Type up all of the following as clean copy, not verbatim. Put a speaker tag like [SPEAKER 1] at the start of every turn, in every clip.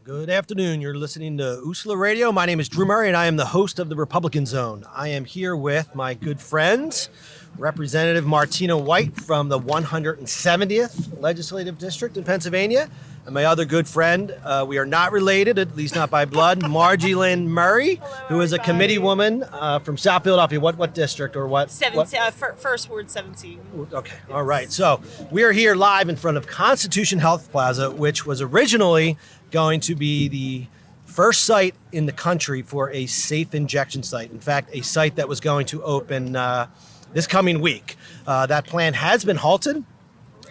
[SPEAKER 1] Good afternoon. You're listening to USLA Radio. My name is Drew Murray, and I am the host of the Republican Zone. I am here with my good friends, Representative Martina White from the 170th Legislative District in Pennsylvania, and my other good friend, we are not related, at least not by blood, Marilyn Murray, who is a committee woman from South Philadelphia. What district or what?
[SPEAKER 2] First Ward 17.
[SPEAKER 1] Okay, all right. So we are here live in front of Constitution Health Plaza, which was originally going to be the first site in the country for a safe injection site. In fact, a site that was going to open this coming week. That plan has been halted.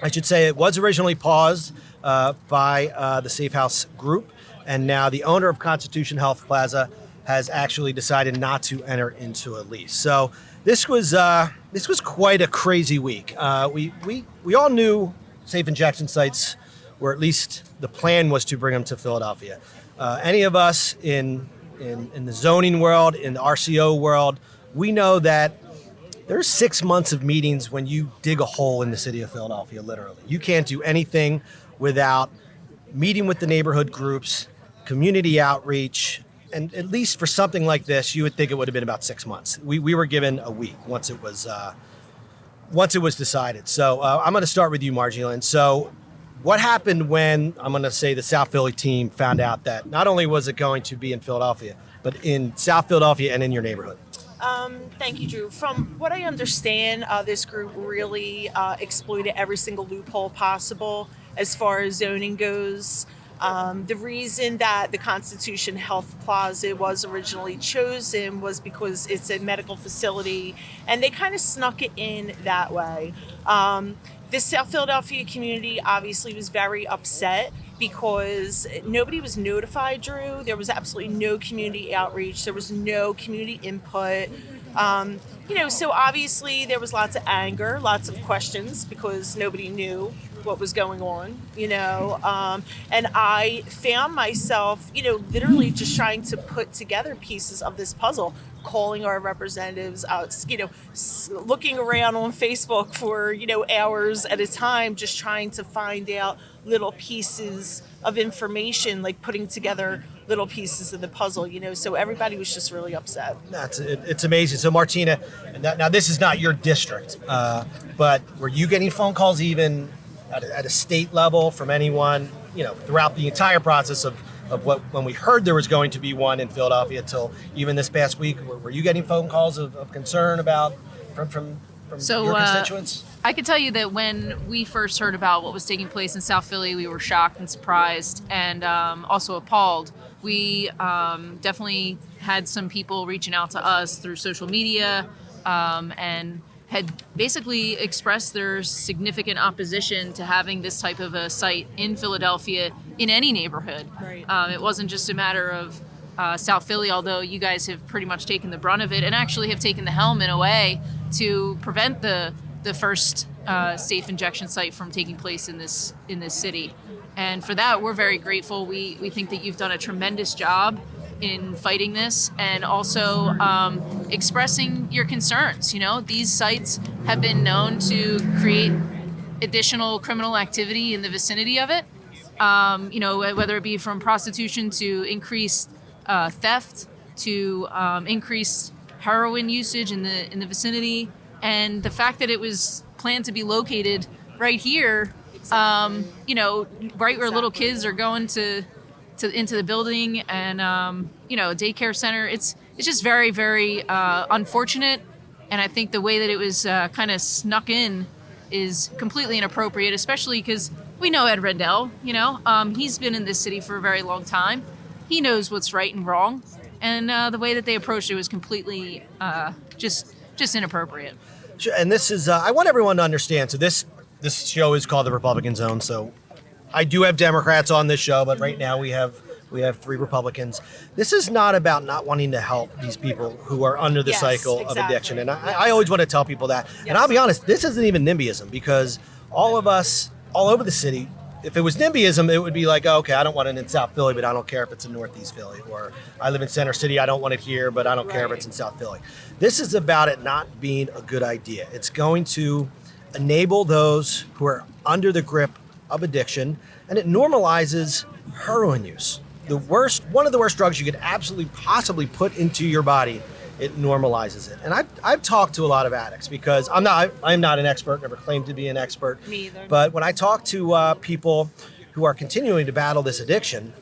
[SPEAKER 1] I should say it was originally paused by the Safe House Group, and now the owner of Constitution Health Plaza has actually decided not to enter into a lease. So this was quite a crazy week. We all knew safe injection sites, or at least the plan was to bring them to Philadelphia. Any of us in the zoning world, in the RCO world, we know that there's 6 months of meetings when you dig a hole in the city of Philadelphia, literally. You can't do anything without meeting with the neighborhood groups, community outreach, and at least for something like this, you would think it would have been about 6 months. We were given a week once it was decided. So I'm going to start with you, Marjolaine. So what happened when, I'm going to say, the South Philly team found out that not only was it going to be in Philadelphia, but in South Philadelphia and in your neighborhood?
[SPEAKER 2] Thank you, Drew. From what I understand, this group really exploited every single loophole possible as far as zoning goes. The reason that the Constitution Health Plaza was originally chosen was because it's a medical facility, and they kind of snuck it in that way. The South Philadelphia community obviously was very upset because nobody was notified, Drew. There was absolutely no community outreach. There was no community input. So obviously there was lots of anger, lots of questions because nobody knew what was going on, and I found myself, literally just trying to put together pieces of this puzzle, calling our representatives out, looking around on Facebook for, hours at a time, just trying to find out little pieces of information, like putting together little pieces of the puzzle, so everybody was just really upset.
[SPEAKER 1] It's amazing. So Martina, now this is not your district, but were you getting phone calls even at a state level from anyone, throughout the entire process of when we heard there was going to be one in Philadelphia till even this past week? Were you getting phone calls of concern about from your constituents?
[SPEAKER 3] I could tell you that when we first heard about what was taking place in South Philly, we were shocked and surprised and also appalled. We definitely had some people reaching out to us through social media and had basically expressed their significant opposition to having this type of a site in Philadelphia in any neighborhood.
[SPEAKER 2] Right.
[SPEAKER 3] It wasn't just a matter of South Philly, although you guys have pretty much taken the brunt of it and actually have taken the helm in a way to prevent the first safe injection site from taking place in this city. And for that, we're very grateful. We think that you've done a tremendous job in fighting this and also expressing your concerns. These sites have been known to create additional criminal activity in the vicinity of it, whether it be from prostitution to increased theft to increased heroin usage in the vicinity. And the fact that it was planned to be located right here, right where little kids are going into the building and a daycare center. It's just very, very unfortunate, and I think the way that it was kind of snuck in is completely inappropriate, especially because we know Ed Rendell. He's been in this city for a very long time. He knows what's right and wrong, and the way that they approached it was completely just inappropriate.
[SPEAKER 1] Sure, and this is I want everyone to understand. So this show is called the Republican Zone. So I do have Democrats on this show, but right now we have 3 Republicans. This is not about not wanting to help these people who are under the cycle of addiction. And I always want to tell people that. Yes. And I'll be honest, this isn't even NIMBYism, because all of us all over the city, if it was NIMBYism, it would be like, oh, okay, I don't want it in South Philly, but I don't care if it's in Northeast Philly. Or I live in Center City, I don't want it here, but I don't care if it's in South Philly. This is about it not being a good idea. It's going to enable those who are under the grip of addiction, and it normalizes heroin use. one of the worst drugs you could absolutely possibly put into your body. It normalizes it. And I've talked to a lot of addicts because I'm not an expert, never claimed to be an expert.
[SPEAKER 2] Me either.
[SPEAKER 1] But when I talk to people who are continuing to battle this addiction,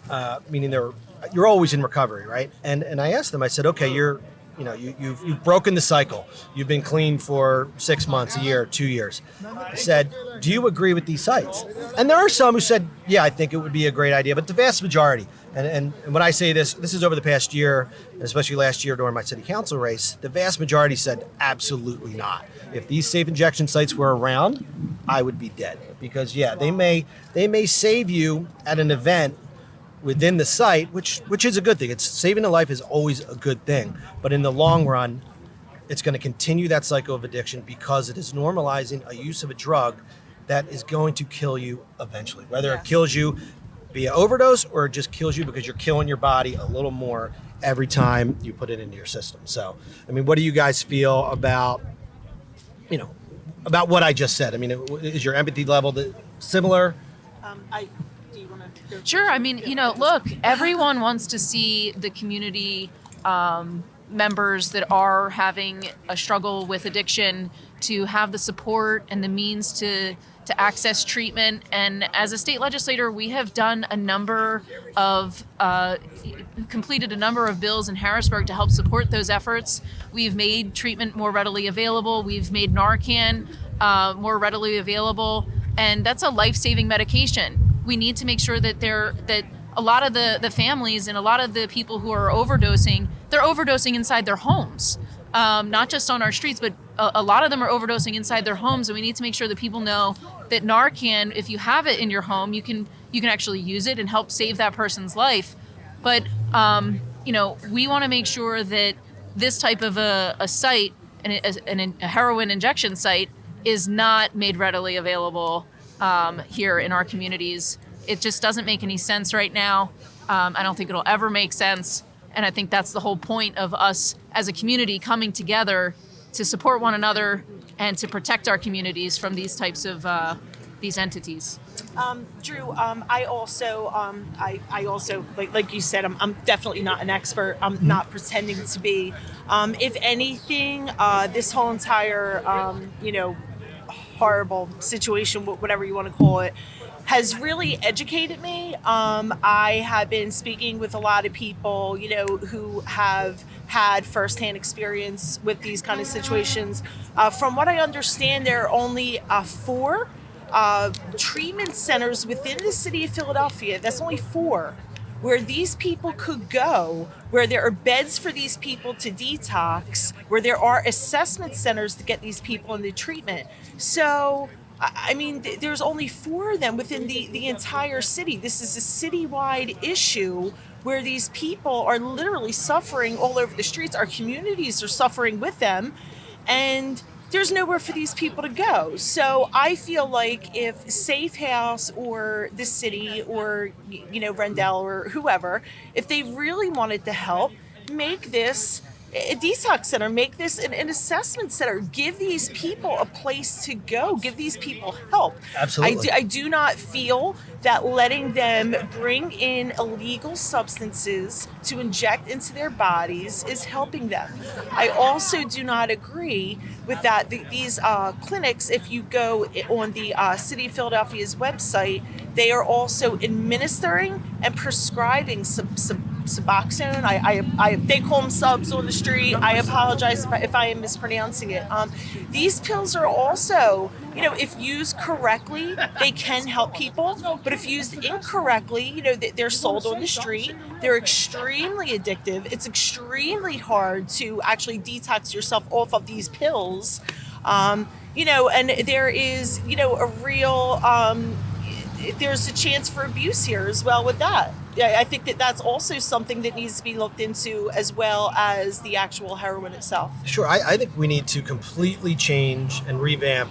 [SPEAKER 1] meaning you're always in recovery, right? And I asked them, I said, okay, you've broken the cycle. You've been clean for 6 months, a year, 2 years. I said, do you agree with these sites? And there are some who said, yeah, I think it would be a great idea, but the vast majority, and when I say this is over the past year, especially last year during my city council race, the vast majority said absolutely not. If these safe injection sites were around, I would be dead. Because they may save you at an event within the site, which is a good thing. It's saving a life is always a good thing. But in the long run, it's going to continue that cycle of addiction because it is normalizing a use of a drug that is going to kill you eventually. Whether it kills you via overdose or it just kills you because you're killing your body a little more every time you put it into your system. So, I mean, what do you guys feel about what I just said? I mean, is your empathy level similar?
[SPEAKER 2] Do you want to go?
[SPEAKER 3] Sure. I mean, look, everyone wants to see the community members that are having a struggle with addiction to have the support and the means to access treatment. And as a state legislator, we have done completed a number of bills in Harrisburg to help support those efforts. We've made treatment more readily available. We've made Narcan more readily available. And that's a life-saving medication. We need to make sure that a lot of the families and a lot of the people who are overdosing, they're overdosing inside their homes, not just on our streets, but a lot of them are overdosing inside their homes. And we need to make sure that people know that Narcan, if you have it in your home, you can actually use it and help save that person's life. But we want to make sure that this type of a site, a heroin injection site, is not made readily available here in our communities. It just doesn't make any sense right now. I don't think it'll ever make sense. And I think that's the whole point of us as a community coming together to support one another and to protect our communities from these types of these entities.
[SPEAKER 2] Drew, I also, like you said, I'm definitely not an expert. I'm not pretending to be. If anything, this whole entire, horrible situation, whatever you want to call it, has really educated me. I have been speaking with a lot of people, who have had firsthand experience with these kind of situations. From what I understand, there are only 4 treatment centers within the city of Philadelphia. That's only 4 where these people could go, where there are beds for these people to detox, where there are assessment centers to get these people into treatment. So, I mean, there's only 4 of them within the entire city. This is a citywide issue where these people are literally suffering all over the streets. Our communities are suffering with them, and there's nowhere for these people to go. So I feel like if Safe House or the city or, Rendell or whoever, if they really wanted to help, make this a detox center, make this an assessment center, give these people a place to go, give these people help.
[SPEAKER 1] Absolutely.
[SPEAKER 2] I do not feel that letting them bring in illegal substances to inject into their bodies is helping them. I also do not agree with that. These clinics, if you go on the City of Philadelphia's website, they are also administering and prescribing Suboxone. They call them subs on the street. I apologize if I am mispronouncing it. These pills are also, if used correctly, they can help people. But if used incorrectly, they're sold on the street. They're extremely addictive. It's extremely hard to actually detox yourself off of these pills. And there is, a real, there's a chance for abuse here as well with that. I think that's also something that needs to be looked into as well as the actual heroin itself.
[SPEAKER 1] Sure. I think we need to completely change and revamp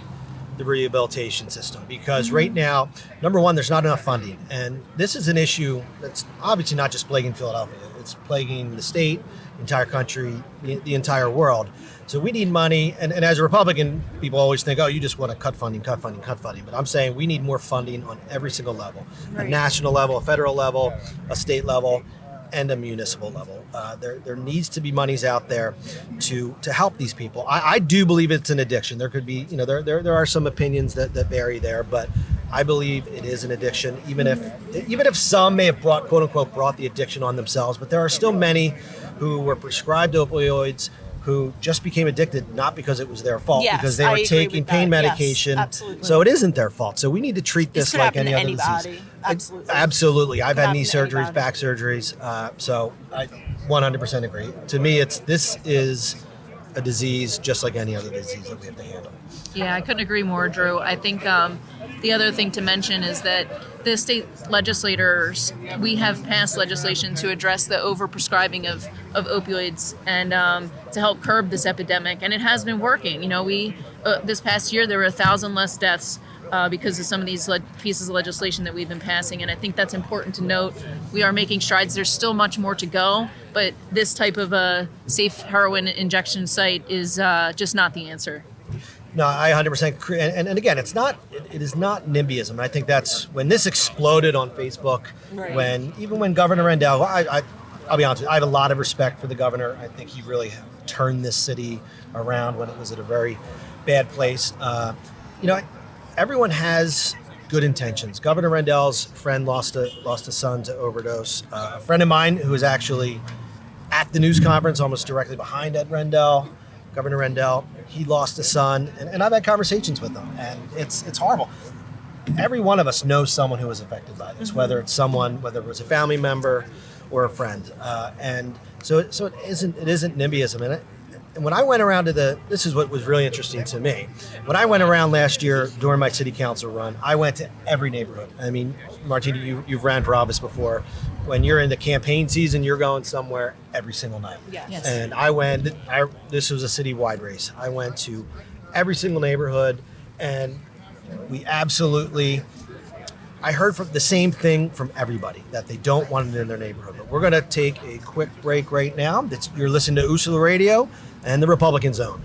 [SPEAKER 1] the rehabilitation system because right now, number one, there's not enough funding. And this is an issue that's obviously not just plaguing Philadelphia. It's plaguing the state, the entire country, the entire world. So we need money, and as a Republican, people always think, oh, you just want to cut funding. But I'm saying we need more funding on every single level, a national level, a federal level, a state level, and a municipal level. There needs to be monies out there to help these people. I do believe it's an addiction. There could be, there are some opinions that vary there, but I believe it is an addiction, even if some may have quote unquote brought the addiction on themselves, but there are still many who were prescribed opioids who just became addicted, not because it was their fault, because they were taking pain medication.
[SPEAKER 2] Yes, absolutely.
[SPEAKER 1] So it isn't their fault. So we need to treat this like any other disease. Absolutely. I've had knee surgeries, back surgeries. So I 100% agree. To me, this is a disease just like any other disease that we have to handle.
[SPEAKER 3] Yeah, I couldn't agree more, Drew. I think the other thing to mention is that the state legislators, we have passed legislation to address the overprescribing of opioids and to help curb this epidemic, and it has been working. We this past year there were 1,000 less deaths because of some of these pieces of legislation that we've been passing, and I think that's important to note. We are making strides. There's still much more to go, but this type of a safe heroin injection site is just not the answer.
[SPEAKER 1] No, I 100% agree. And again, it is not NIMBYism. I think that's when this exploded on Facebook, when Governor Rendell, I'll be honest with you, I have a lot of respect for the governor. I think he really turned this city around when it was at a very bad place. Everyone has good intentions. Governor Rendell's friend lost a son to overdose. A friend of mine who was actually at the news conference almost directly behind Ed Rendell, Governor Rendell, he lost a son, and I've had conversations with him, and it's horrible. Every one of us knows someone who was affected by this, whether it was a family member or a friend, and so it isn't NIMBYism. And when I went around this is what was really interesting to me. When I went around last year during my city council run, I went to every neighborhood. I mean, Martina, you've ran for office before. When you're in the campaign season, you're going somewhere every single night.
[SPEAKER 2] Yes.
[SPEAKER 1] And this was a citywide race. I went to every single neighborhood, and I heard from the same thing from everybody, that they don't want it in their neighborhood. But we're going to take a quick break right now. You're listening to Ursula Radio and the Republican Zone.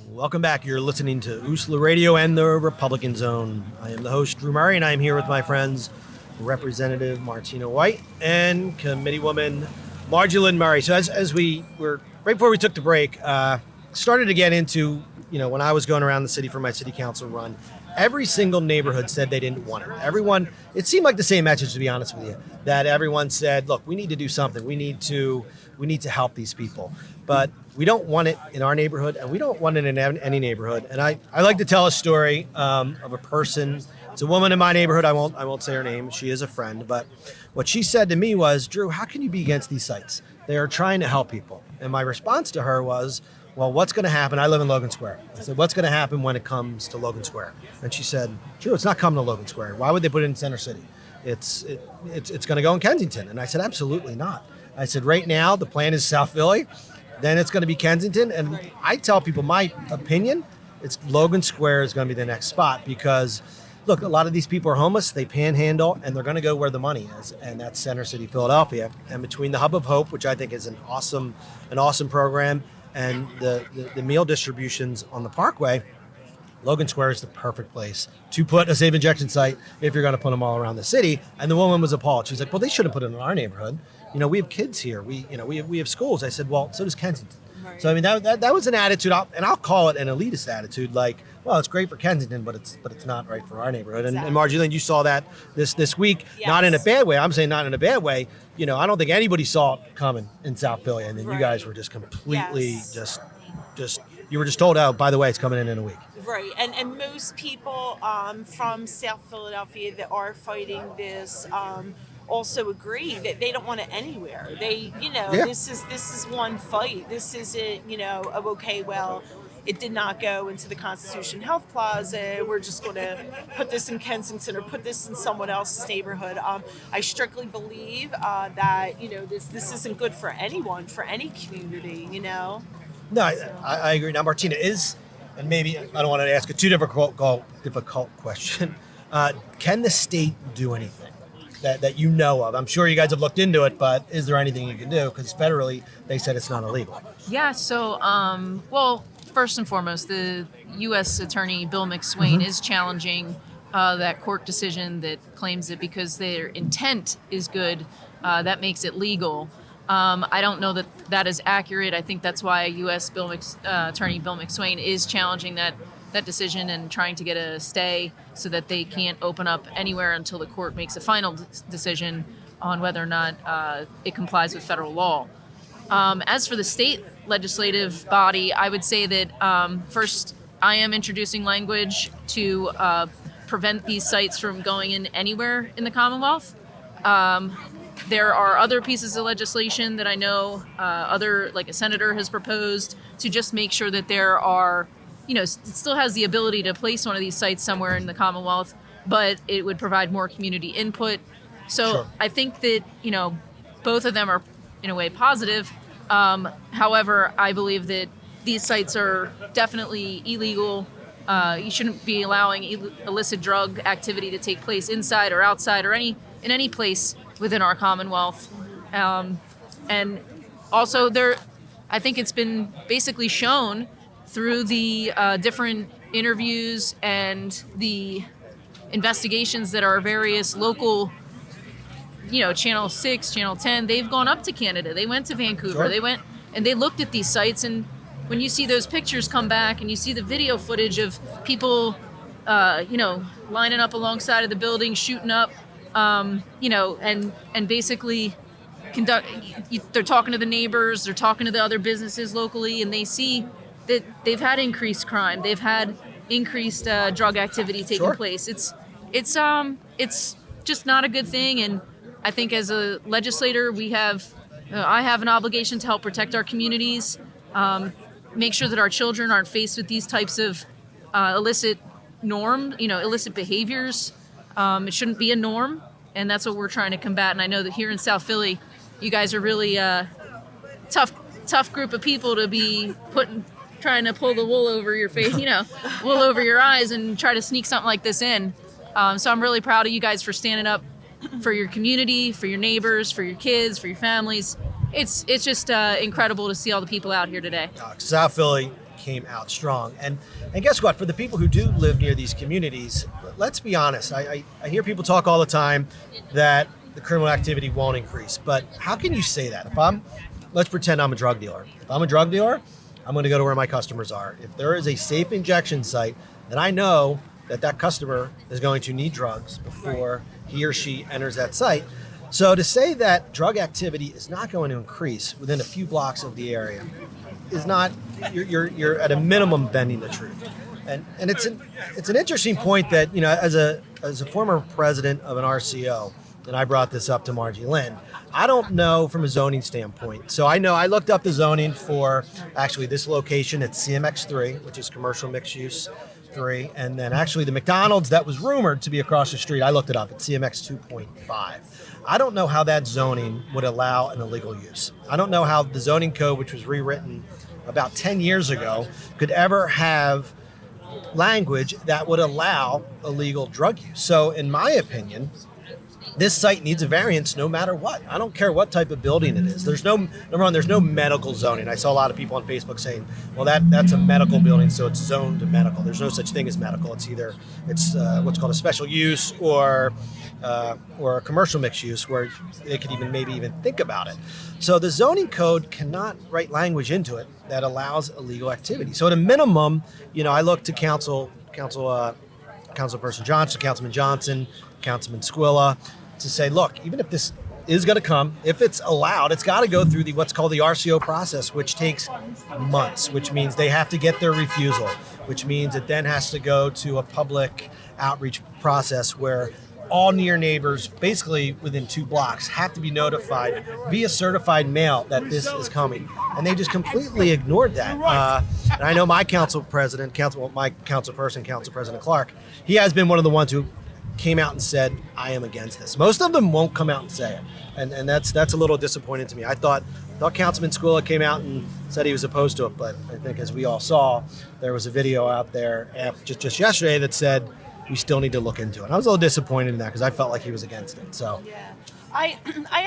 [SPEAKER 1] Welcome back. You're listening to Ursula Radio and the Republican Zone. I am the host, Drew Murray, and I am here with my friends, Representative Martina White and Committeewoman Marilyn Murray. So as we were, right before we took the break, started to get into, when I was going around the city for my city council run, every single neighborhood said they didn't want it. It seemed like the same message, to be honest with you, that everyone said, look, we need to do something. We need to help these people. But we don't want it in our neighborhood, and we don't want it in any neighborhood. And I like to tell a story of a person. It's a woman in my neighborhood. I won't say her name. She is a friend. But what she said to me was, Drew, how can you be against these sites? They are trying to help people. And my response to her was, well, what's going to happen? I live in Logan Square. I said, what's going to happen when it comes to Logan Square? And she said, Drew, it's not coming to Logan Square. Why would they put it in Center City? It's going to go in Kensington. And I said, absolutely not. I said, right now, the plan is South Philly. Then it's going to be Kensington. And I tell people my opinion, it's Logan Square is going to be the next spot because, look, a lot of these people are homeless. They panhandle, and they're going to go where the money is, and that's Center City, Philadelphia. And between the Hub of Hope, which I think is an awesome program, and the meal distributions on the Parkway, Logan Square is the perfect place to put a safe injection site if you're going to put them all around the city. And the woman was appalled. She's like, well, they should have put it in our neighborhood. We have kids here. We have schools. I said, well, so does Kensington. Right. So I mean, that was an attitude, and I'll call it an elitist attitude. Like, well, it's great for Kensington, but it's not right for our neighborhood. Exactly. And Marilyn, you saw that this week, yes. Not in a bad way. I'm saying not in a bad way. I don't think anybody saw it coming in South Philly, and then you guys were just completely just you were just told, oh, by the way, it's coming in a week.
[SPEAKER 2] Right, and most people from South Philadelphia that are fighting this also agree that they don't want it anywhere. They, this is one fight. This isn't, okay, well, it did not go into the Constitution Health Plaza. We're just going to put this in Kensington or put this in someone else's neighborhood. I strictly believe that this isn't good for anyone, for any community.
[SPEAKER 1] No, I agree. Now, Martina is, and maybe I don't want to ask a too difficult question. Can the state do anything that you know of? I'm sure you guys have looked into it, but is there anything you can do? Because federally, they said it's not illegal.
[SPEAKER 3] Yeah. So, well, first and foremost, the U.S. Attorney Bill McSwain is challenging that court decision that claims that because their intent is good, that makes it legal. I don't know that that is accurate. I think that's why U.S. Attorney Bill McSwain is challenging that decision and trying to get a stay so that they can't open up anywhere until the court makes a final decision on whether or not it complies with federal law. As for the state legislative body, I would say that first, I am introducing language to prevent these sites from going in anywhere in the Commonwealth. There are other pieces of legislation that I know like a senator has proposed to just make sure that there are, it still has the ability to place one of these sites somewhere in the Commonwealth, but it would provide more community input. So
[SPEAKER 1] Sure.
[SPEAKER 3] I think that, both of them are in a way positive. However, I believe that these sites are definitely illegal. You shouldn't be allowing illicit drug activity to take place inside or outside or in any place within our Commonwealth. And also I think it's been basically shown through the different interviews and the investigations that our various local, Channel 6, Channel 10, they've gone up to Canada. They went to Vancouver.
[SPEAKER 1] Sure.
[SPEAKER 3] They went and they looked at these sites. And when you see those pictures come back and you see the video footage of people, lining up alongside of the building, shooting up, and basically they're talking to the neighbors, they're talking to the other businesses locally, and they see that they've had increased crime, they've had increased drug activity taking
[SPEAKER 1] Sure.
[SPEAKER 3] place. It's just not a good thing, and I think as a legislator, I have an obligation to help protect our communities, make sure that our children aren't faced with these types of illicit behaviors. It shouldn't be a norm, and that's what we're trying to combat. And I know that here in South Philly, you guys are really tough group of people to be trying to pull the wool over your face, wool over your eyes and try to sneak something like this in. So I'm really proud of you guys for standing up for your community, for your neighbors, for your kids, for your families. It's just incredible to see all the people out here today.
[SPEAKER 1] South Philly came out strong. And guess what? For the people who do live near these communities, let's be honest. I hear people talk all the time that the criminal activity won't increase. But how can you say that? Let's pretend I'm a drug dealer. If I'm a drug dealer, I'm going to go to where my customers are. If there is a safe injection site, then I know that customer is going to need drugs before he or she enters that site. So to say that drug activity is not going to increase within a few blocks of the area is not, you're at a minimum bending the truth. And it's an interesting point that, as a former president of an RCO, and I brought this up to Margie Lynn, I don't know from a zoning standpoint. So I looked up the zoning for actually this location at CMX 3, which is commercial mixed use 3. And then actually the McDonald's that was rumored to be across the street, I looked it up at CMX 2.5. I don't know how that zoning would allow an illegal use. I don't know how the zoning code, which was rewritten about 10 years ago, could ever have language that would allow illegal drug use. So in my opinion, this site needs a variance no matter what. I don't care what type of building it is. There's no medical zoning. I saw a lot of people on Facebook saying, well, that's a medical building, so it's zoned to medical. There's no such thing as medical. It's either what's called a special use or a commercial mixed use where they could maybe even think about it. So the zoning code cannot write language into it that allows illegal activity. So at a minimum, I look to Councilperson Johnson, Councilman Johnson, Councilman Squilla, to say, look, even if this is going to come, if it's allowed, it's got to go through what's called the RCO process, which takes months, which means they have to get their refusal, which means it then has to go to a public outreach process where all near neighbors, basically within 2 blocks, have to be notified via certified mail that this is coming. And they just completely ignored that. And I know my council president, my council President Clark, he has been one of the ones who came out and said, I am against this. Most of them won't come out and say it. And that's a little disappointing to me. I thought Councilman Squilla came out and said he was opposed to it, but I think as we all saw, there was a video out there just yesterday that said we still need to look into it. And I was a little disappointed in that because I felt like he was against it. So
[SPEAKER 2] yeah, I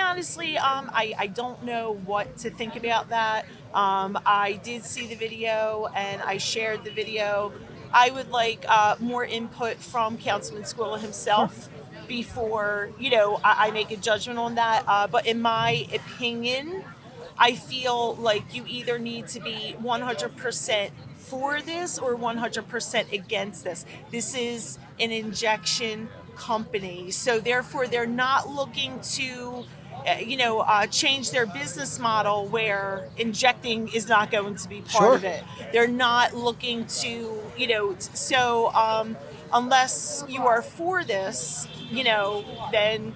[SPEAKER 2] honestly I don't know what to think about that. I did see the video and I shared the video. I would like more input from Councilman Squilla himself before I make a judgment on that. But in my opinion, I feel like you either need to be 100% for this or 100% against this. This is an injection company, so therefore they're not looking to change their business model where injecting is not going to be part of it. They're not looking to unless you are for this, then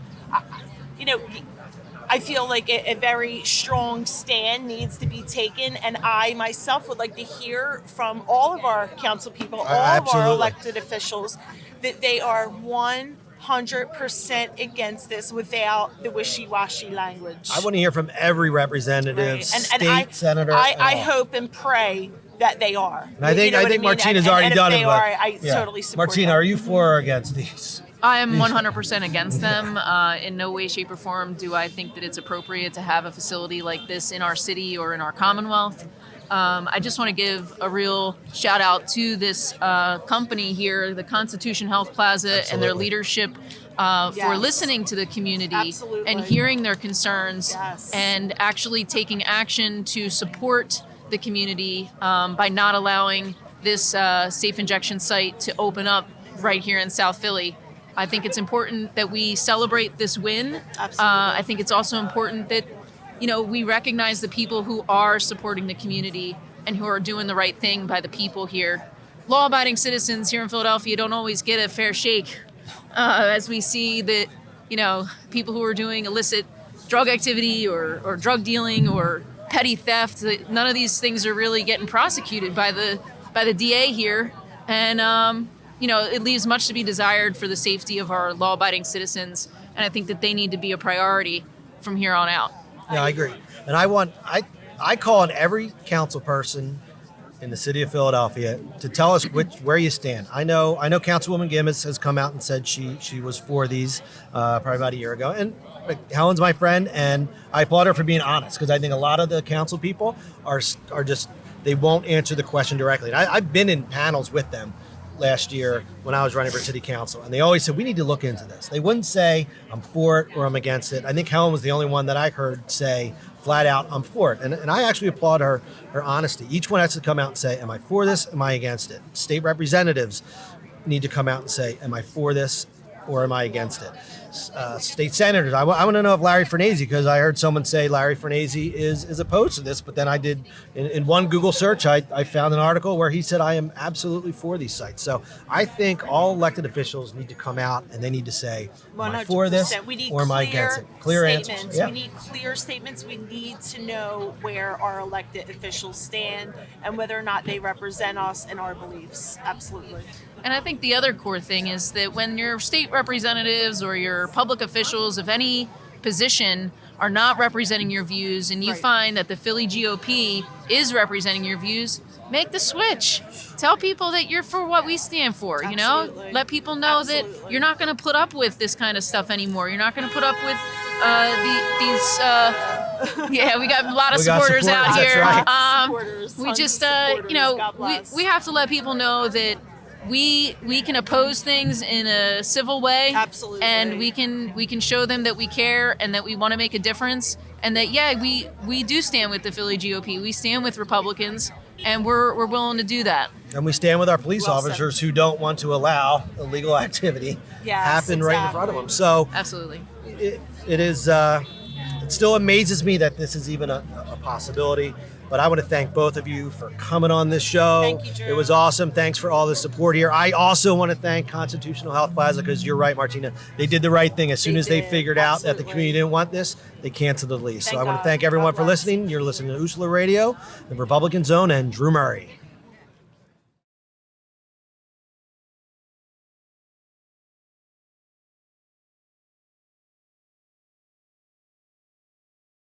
[SPEAKER 2] I feel like a very strong stand needs to be taken, and I myself would like to hear from all of our council people, all of our elected officials, that they are 100% against this without the wishy-washy language.
[SPEAKER 1] I want to hear from every representative, state senator.
[SPEAKER 2] I hope and pray that they are.
[SPEAKER 1] And I think Martina's already done it.
[SPEAKER 2] I totally support
[SPEAKER 1] Martina,
[SPEAKER 2] them.
[SPEAKER 1] are you for or against these?
[SPEAKER 3] I am 100% against them. In no way, shape, or form do I think that it's appropriate to have a facility like this in our city or in our Commonwealth. I just want to give a real shout out to this company here, the Constitution Health Plaza, and their leadership for listening to the community and hearing their concerns and actually taking action to support the community by not allowing this safe injection site to open up right here in South Philly. I think it's important that we celebrate this win. I think it's also important that we recognize the people who are supporting the community and who are doing the right thing by the people here. Law-abiding citizens here in Philadelphia don't always get a fair shake, as we see that people who are doing illicit drug activity or drug dealing or petty theft. None of these things are really getting prosecuted by the DA here, and it leaves much to be desired for the safety of our law-abiding citizens, and I think that they need to be a priority from here on out.
[SPEAKER 1] Yeah, I agree. And I call on every council person in the city of Philadelphia to tell us where you stand. I know Councilwoman Gimmis has come out and said she was for these probably about a year ago. And Helen's my friend, and I applaud her for being honest, because I think a lot of the council people are just, they won't answer the question directly. And I've been in panels with them last year when I was running for city council, and they always said, we need to look into this. They wouldn't say I'm for it or I'm against it. I think Helen was the only one that I heard say flat out, I'm for it. And I actually applaud her honesty. Each one has to come out and say, am I for this? Am I against it? State representatives need to come out and say, am I for this or am I against it? State senators, I want to know if Larry Farnese, because I heard someone say Larry Farnese is opposed to this, but then I did, in one Google search, I found an article where he said I am absolutely for these sites. So I think all elected officials need to come out and they need to say, am I for this or am I against it? Clear answers. Yeah.
[SPEAKER 2] We need clear statements. We need to know where our elected officials stand and whether or not they represent us and our beliefs. Absolutely.
[SPEAKER 3] And I think the other core thing is that when your state representatives or your public officials of any position are not representing your views, and you find that the Philly GOP is representing your views, make the switch. Tell people that you're for what we stand for, Let people know that you're not going to put up with this kind of stuff anymore. You're not going to put up with we got a lot of supporters out here.
[SPEAKER 2] Supporters,
[SPEAKER 3] we just, we have to let people know that we can oppose things in a civil way.
[SPEAKER 2] Absolutely.
[SPEAKER 3] And we can show them that we care and that we want to make a difference, and that we do stand with the Philly GOP. We stand with Republicans, and we're willing to do that.
[SPEAKER 1] And we stand with our police officers who don't want to allow illegal activity happen right in front of them. So
[SPEAKER 3] absolutely,
[SPEAKER 1] it is. It still amazes me that this is even a possibility. But I want to thank both of you for coming on this show.
[SPEAKER 2] Thank you, Drew.
[SPEAKER 1] It was awesome. Thanks for all the support here. I also want to thank Constitutional Health Plaza, because you're right, Martina. They did the right thing. As soon as they figured out that the community didn't want this, they canceled the lease. So I want to thank everyone for listening. You're listening to Usula Radio, the Republican Zone, and Drew Murray.